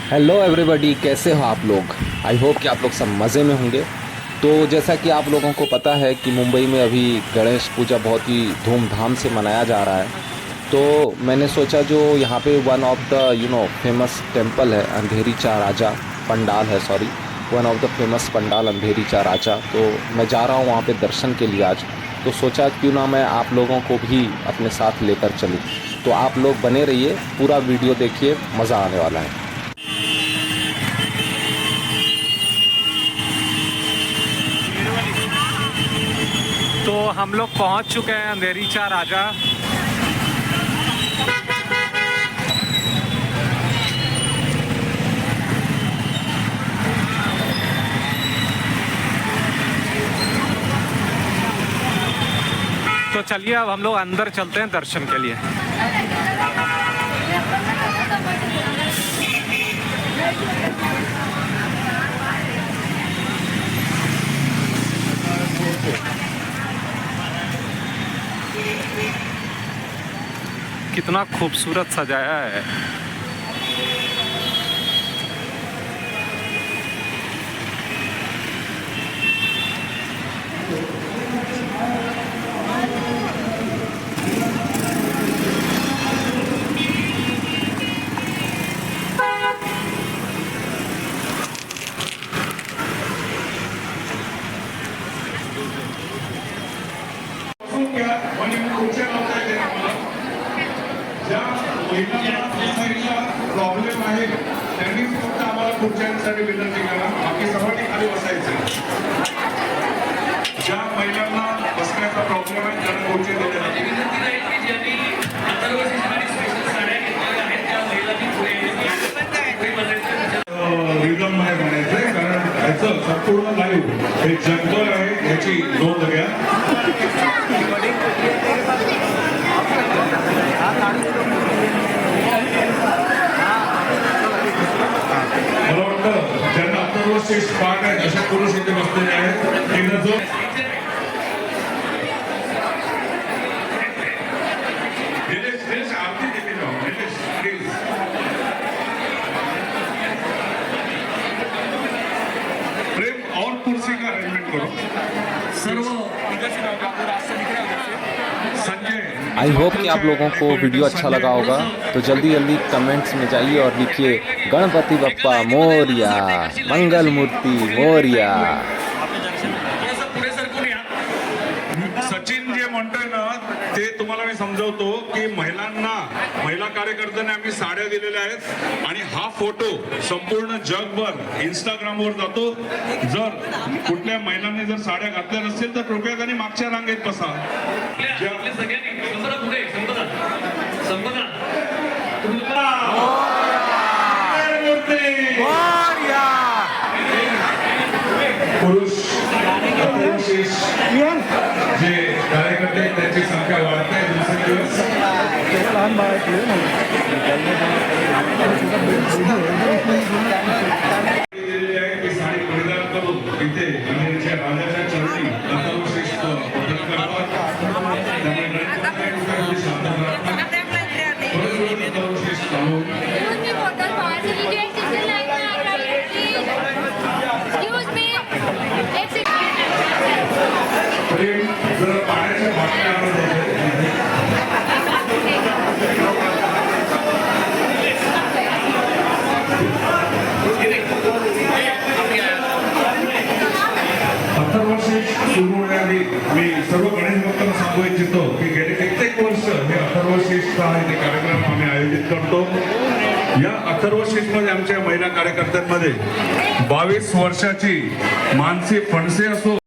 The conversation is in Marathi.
हेलो एवरीबॉडी, कैसे हो आप लोग। आई होप कि आप लोग सब मज़े में होंगे। तो जैसा कि आप लोगों को पता है कि मुंबई में अभी गणेश पूजा बहुत ही धूमधाम से मनाया जा रहा है। तो मैंने सोचा जो यहाँ पे one of the famous temple है, अंधेरी चा राजा पंडाल है, sorry, one of the famous pandal Andheri cha Raja. तो मैं जा रहा हूँ वहाँ पे दर्शन के लिए आज। तो सोचा क्यों ना मैं आप लोगों को भी अपने साथ लेकर चलूँ। तो आप लोग बने रहिए, पूरा वीडियो देखिए, मज़ा आने वाला है। तो हम लोग पहुंच चुके हैं अंधेरी चा राजा। तो चलिए अब हम लोग अंदर चलते हैं दर्शन के लिए। कितना खूबसूरत सजाया है। प्रॉब्लेम आहे त्यांनी फक्त आम्हाला खुर्च्यांसाठी विनंती करा, बाकी सर्वांनी खाली बसायचं। ज्या महिलांना बसण्याचा प्रॉब्लेम आहे त्यांना खुर्ची दिल्या रिदम आहे म्हणायचंय, कारण याचं संपूर्ण लाईव्ह हे जंगल आहे याची नोंद घ्या। मला वाटतं ज्यांना अथर्वशीष पाठ आहे अशा पुरुष इथे बसलेले आहेत। त्यांना जो आरती देखील प्लीज प्रेम और कुर्सी का अरेंजमेंट करो सर्व संजय। आई होप कि आप लोगों को वीडियो अच्छा लगा होगा। तो जल्दी जल्दी कमेंट्स में जाइए और लिखिए गणपति बप्पा मोरिया, मंगल मूर्ति मोरिया। सचिन जे म्हणतोय ना ते तुम्हाला मी समजवतो की महिला कार्यकर्त्यांना आम्ही साड्या दिलेल्या आहेत आणि हा फोटो संपूर्ण जगभर इंस्टाग्रामवर जातो। जर कुठल्या महिलांनी जर साड्या घातल्या नसतील तर कृपया त्यांनी मागच्या रांगेत बसा। पुरुष जे कार्यकर्ते त्यांची संख्या वाढते दिवसेंदिवस। साडी परिधान करून इथे अंधेरीच्या राजाच्या चरणी अथर्वशीष पठण करतात। जरा पाण्याच्या बाटल्या अथर्वशीष सुरू होण्याआधी मी सर्व गणेश भक्तांना सांगू इच्छितो की गेले कित्येक वर्ष हे अथर्वशीषचा इथे कार्यक्रम आम्ही आयोजित करतो। या अथर्वशीष मध्ये आमच्या महिला कार्यकर्त्यांमध्ये 22 वर्षाची मानसी फणसे असो,